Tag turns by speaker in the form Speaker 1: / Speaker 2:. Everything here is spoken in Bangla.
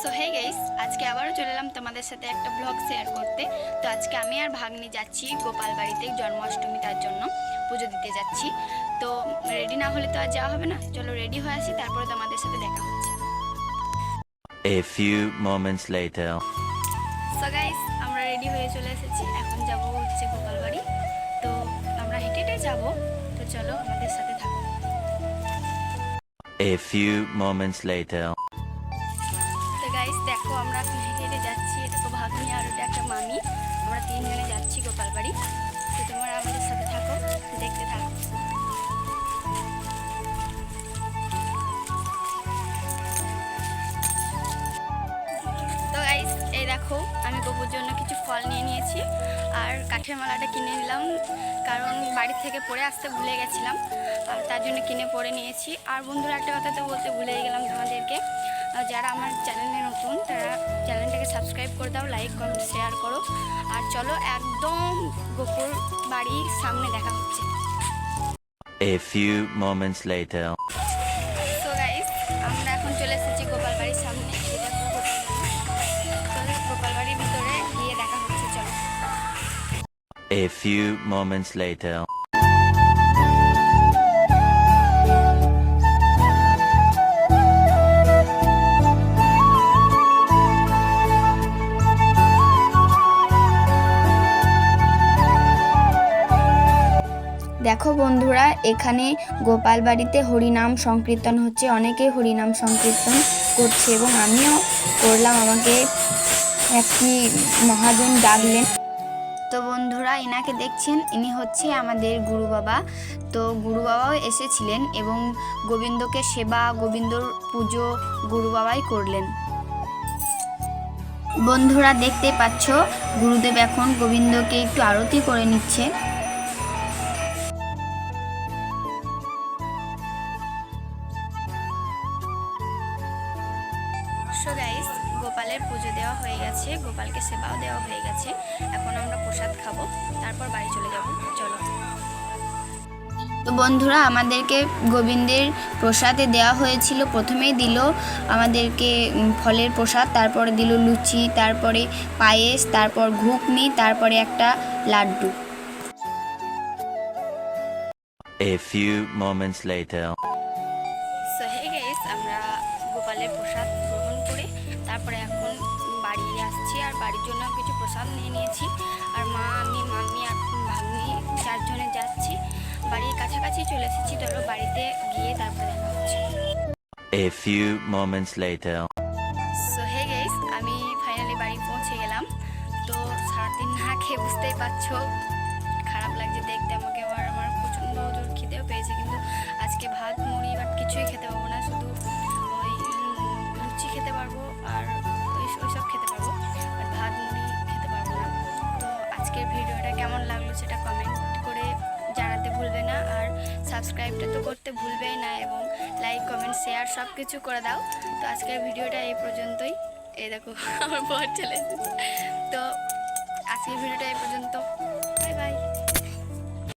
Speaker 1: সো হে গাইস, আজকে আবারও চলে এলাম তোমাদের সাথে একটা ব্লগ শেয়ার করতে। তো আজকে আমি আর ভাগ্নি যাচ্ছি গোপাল বাড়িতে জন্মাষ্টমী, তার জন্য পুজো দিতে যাচ্ছি। তো রেডি না হলে তো আর যাওয়া হবে না, চলো রেডি হয়ে আসি, তারপরে তোমাদের সাথে দেখা হচ্ছে।
Speaker 2: A few moments later.
Speaker 1: So guys, আমরা রেডি হয়ে চলে এসেছি, এখন যাব হচ্ছে গোপাল বাড়ি। তো আমরা হেঁটে হেঁটে যাবো, তো চলো আমাদের সাথে থাকো।
Speaker 2: A few moments later.
Speaker 1: তো গাইস দেখো, আমরা এখন হেঁটে হেঁটে যাচ্ছি, এটা তো ভাগ্নি আর ওটা একটা মামি, আমরা তিনজনে যাচ্ছি গোপাল বাড়ি। তো তোমরা আমাদের সাথে থাকো, দেখতে থাকো। তো গাইস এই দেখো, আমি গপুর জন্য কিছু ফল নিয়ে নিয়েছি আর কাঠের মালাটা কিনে নিলাম, কারণ বাড়ি থেকে পরে আসতে ভুলে গেছিলাম, আর তার জন্য কিনে পরে নিয়েছি। আর বন্ধুরা, একটা কথা তো বলতে ভুলেই গেলাম তোমাদেরকে, যারা আমার চ্যানেলে নতুন তারা চ্যানেলটাকে সাবস্ক্রাইব করে দাও, লাইক কমেন্ট শেয়ার করো। আর চলো একদম গপুর বাড়ির সামনে দেখা হচ্ছে।
Speaker 2: A few moments later.
Speaker 1: তো গাইস আমরা এখন চলে এসেছি গোপাল বাড়ির সামনে, এটা গোপাল বাড়ির ভিতরে গিয়ে দেখা হচ্ছে, চলো।
Speaker 2: A few moments later.
Speaker 3: দেখো বন্ধুরা, এখানে গোপাল বাড়িতে হরিনাম সংকীর্তন হচ্ছে, অনেকে হরিনাম সংকীর্তন করছে এবং আমিও করলাম, আমাকে একটি মহাজন ডাকলেন। তো বন্ধুরা, ইনাকে দেখছেন, ইনি হচ্ছে আমাদের গুরু বাবা। তো গুরু বাবাও এসেছিলেন এবং গোবিন্দকে সেবা, গোবিন্দর পুজো গুরু বাবাই করলেন। বন্ধুরা দেখতে পাচ্ছ, গুরুদেব এখন গোবিন্দকে একটু আরতি করে নিচ্ছে।
Speaker 1: সো গাইস, গোপালের পুজো দেওয়া হয়ে গেছে, গোপালকে সেবাও দেওয়া হয়ে গেছে, এখন আমরা প্রসাদ খাবো, তারপর বাড়ি চলে যাব, চলো।
Speaker 3: তো বন্ধুরা, আমাদেরকে গোবিন্দের প্রসাদে দেওয়া হয়েছিল, প্রথমেই দিল আমাদেরকে ফলের প্রসাদ, তারপরে দিল লুচি, তারপরে পায়েস, তারপর ঘুগনি, তারপরে একটা লাড্ডু।
Speaker 2: A few moments later.
Speaker 1: So hey guys, আমরা গোপালের প্রসাদ গ্রহণ করে তারপরে এখন বাড়ি আসছি, আর বাড়ির জন্য কিছু প্রসাদ নিয়ে নিয়েছি, আর মা, আমি, মাম্মি আর ভাগ্নি চারজনে যাচ্ছি, বাড়ির কাছাকাছি চলে এসেছি, চলো বাড়িতে গিয়ে তারপরে দেখা হচ্ছে।
Speaker 2: A few moments later.
Speaker 1: So hey guys, আমি ফাইনালি বাড়ি পৌঁছে গেলাম। তো সারাদিন না খেয়ে বুঝতেই পারছো, খারাপ লাগছে দেখতে আমাকে, আর আমার প্রচণ্ড জোর খিদেও পেয়েছে, কিন্তু আজকে ভাত মুড়ি বাট কিছুই খেতে পারবো না, শুধু ওই লুচি খেতে পারবো আর ওইসব খেতে পারবো, বাট ভাত মুড়ি খেতে পারবো না। তো আজকের ভিডিওটা কেমন লাগলো সেটা কমেন্ট করে জানাতে ভুলবে না, আর সাবস্ক্রাইবটা তো করতে ভুলবেই না, এবং লাইক কমেন্ট শেয়ার সব কিছু করে দাও। তো আজকের ভিডিওটা এই পর্যন্তই। এই দেখো আমার বর চলে এসেছে। তো আজকের ভিডিওটা এই পর্যন্ত।